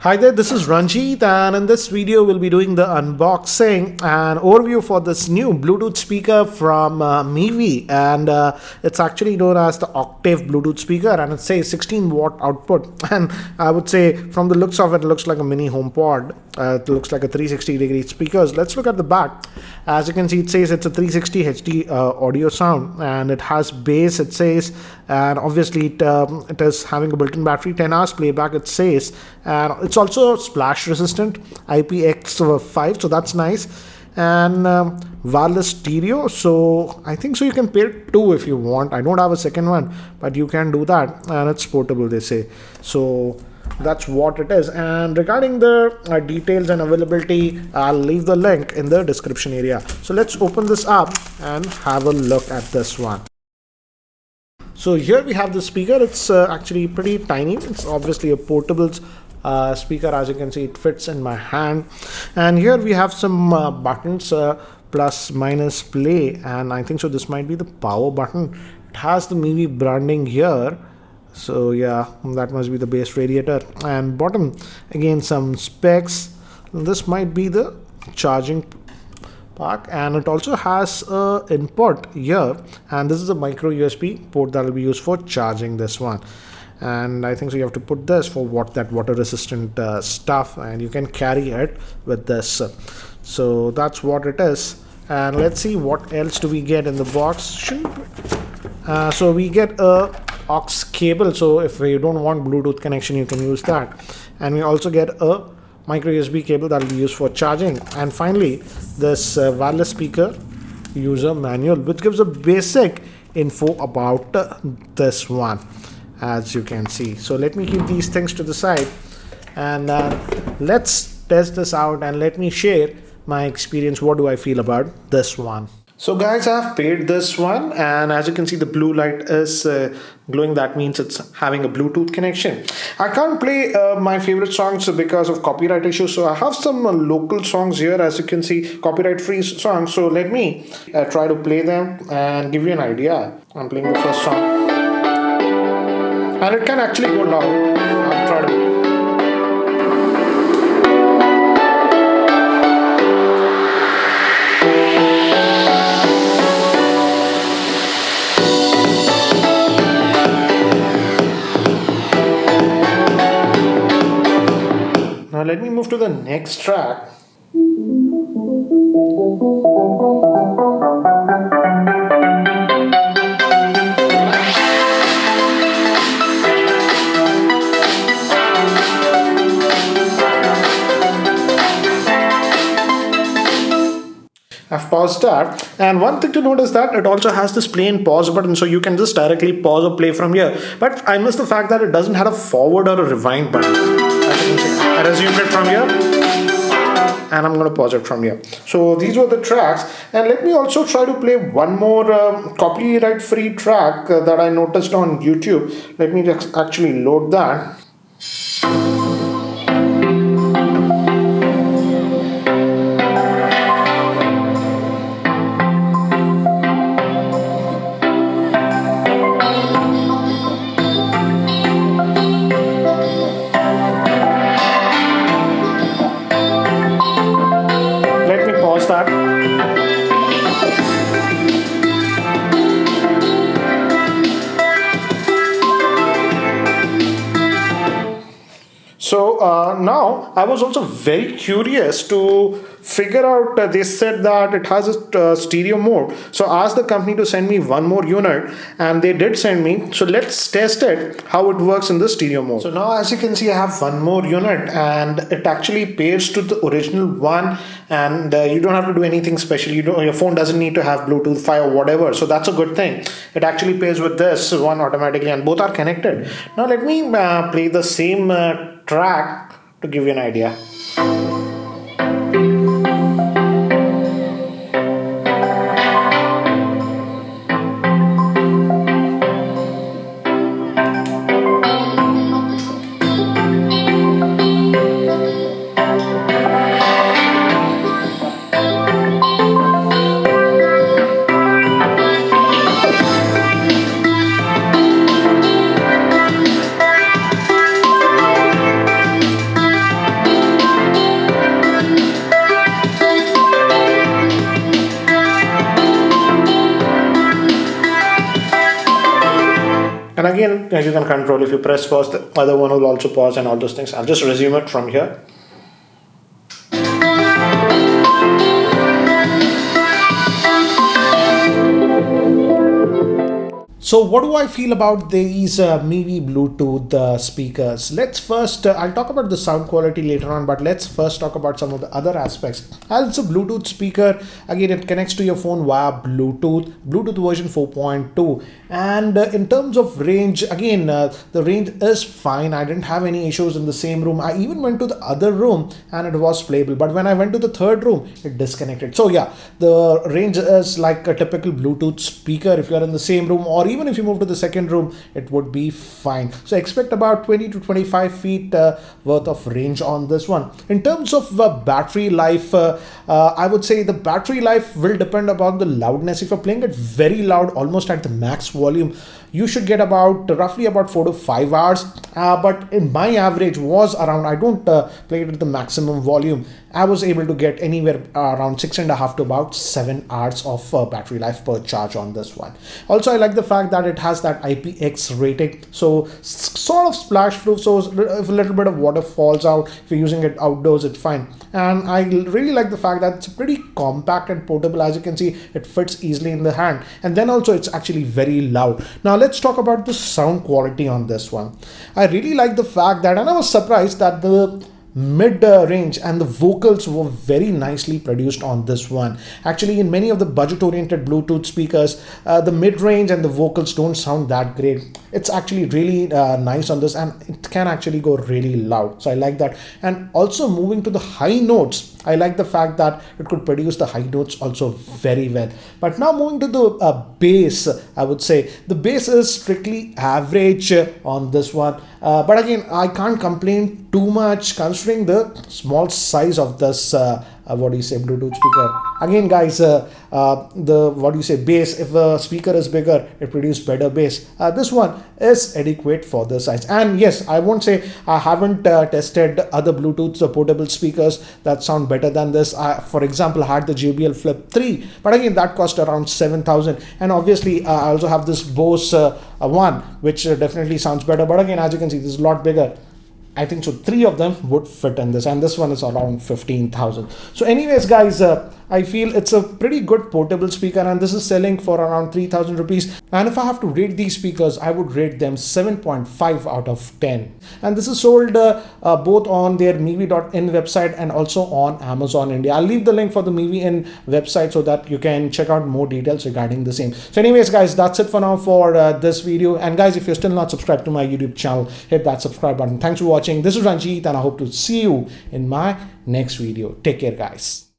Hi there, this is Ranjit, and in this video we'll be doing the unboxing and overview for this new Bluetooth speaker from Mivi, and it's actually known as the Octave Bluetooth speaker, and it says 16 watt output, and I would say from the looks of it, it looks like a mini HomePod. It looks like a 360-degree speakers. Let's look at the back. As you can see, it says it's a 360 HD audio sound, and it has bass, it says, and obviously it is having a built-in battery, 10 hours playback, it says, and it's also splash resistant, IPX5, so that's nice, and wireless stereo. So I think so you can pair two if you want. I don't have a second one, but you can do that, and it's portable, they say. So that's what it is. And regarding the details and availability, I'll leave the link in the description area. So let's open this up and have a look at this one. So here we have the speaker. It's actually pretty tiny. It's obviously a portable speaker. As you can see, it fits in my hand, and here we have some buttons, plus, minus, play, and I think so this might be the power button. It has the Mivi branding here, so yeah, that must be the base radiator. And bottom again some specs. This might be the charging pack, and it also has a input here, and this is a micro USB port that will be used for charging this one. And I think so you have to put this for that water resistant stuff, and you can carry it with this. So that's what it is. And let's see what else do we get in the box. So we get a aux cable, so if you don't want Bluetooth connection, you can use that. And we also get a micro USB cable that will be used for charging. And finally, this wireless speaker user manual, which gives a basic info about this one, as you can see. So let me keep these things to the side, and let's test this out, and let me share my experience. What do I feel about this one? So guys, I've paired this one, and as you can see, the blue light is glowing. That means it's having a Bluetooth connection. I can't play my favorite songs because of copyright issues, so I have some local songs here, as you can see, copyright free songs. So let me try to play them and give you an idea. I'm playing the first song, and it can actually go down. I'll try to. Now let me move to the next track. I've paused that, and one thing to note is that it also has this play and pause button, so you can just directly pause or play from here. But I miss the fact that it doesn't have a forward or a rewind button. I resumed it from here, and I'm going to pause it from here. So these were the tracks, and let me also try to play one more copyright free track that I noticed on YouTube. Let me just actually load that. That. So now I was also very curious to figure out, they said that it has a stereo mode, so I asked the company to send me one more unit, and they did send me. So let's test it, how it works in the stereo mode. So now, as you can see, I have one more unit, and it actually pairs to the original one, and you don't have to do anything special. Your phone doesn't need to have Bluetooth 5 or whatever, so that's a good thing. It actually pairs with this one automatically, and both are connected. Now let me play the same track to give you an idea. again, you can control. If you press pause, the other one will also pause and all those things. I'll just resume it from here. So what do I feel about these Mivi Bluetooth speakers? Let's first, I'll talk about the sound quality later on, but let's first talk about some of the other aspects. As a Bluetooth speaker, again, it connects to your phone via Bluetooth version 4.2. And in terms of range, again, the range is fine. I didn't have any issues in the same room. I even went to the other room and it was playable. But when I went to the third room, it disconnected. So yeah, the range is like a typical Bluetooth speaker. If you're in the same room, or even if you move to the second room, it would be fine. So expect about 20 to 25 feet worth of range on this one. In terms of battery life, I would say the battery life will depend upon the loudness. If you're playing it very loud, almost at the max volume, you should get roughly about 4 to 5 hours. But in my average was around, I don't play it at the maximum volume. I was able to get anywhere around 6.5 to about 7 hours of battery life per charge on this one. Also, I like the fact that it has that IPX rating, so sort of splash proof. So if a little bit of water falls out, if you're using it outdoors, it's fine. And I really like the fact that it's pretty compact and portable. As you can see, it fits easily in the hand, and then also it's actually very loud. Now let's talk about the sound quality on this one. I really like the fact that, and I was surprised that the mid range and the vocals were very nicely produced on this one. Actually, in many of the budget oriented Bluetooth speakers, the mid range and the vocals don't sound that great. It's actually really nice on this, and it can actually go really loud. So I like that. And also moving to the high notes, I like the fact that it could produce the high notes also very well. But now moving to the bass, I would say the bass is strictly average on this one. But again, I can't complain too much considering the small size of this Bluetooth speaker. Again, guys, bass, if a speaker is bigger, it produces better bass. This one is adequate for the size. And yes, I won't say I haven't tested other Bluetooth portable speakers that sound better than this. For example, I had the JBL Flip 3, but again, that cost around 7,000. And obviously, I also have this Bose one, which definitely sounds better. But again, as you can see, this is a lot bigger. I think so 3 of them would fit in this, and this one is around 15,000. So anyways, guys, I feel it's a pretty good portable speaker, and this is selling for around 3,000 rupees. And if I have to rate these speakers, I would rate them 7.5 out of 10. And this is sold both on their Mivi.in website and also on Amazon India. I'll leave the link for the Mivi.in website so that you can check out more details regarding the same. So anyways, guys, that's it for now for this video. And guys, if you're still not subscribed to my YouTube channel, hit that subscribe button. Thanks for watching. This is Ranjit, and I hope to see you in my next video. Take care, guys.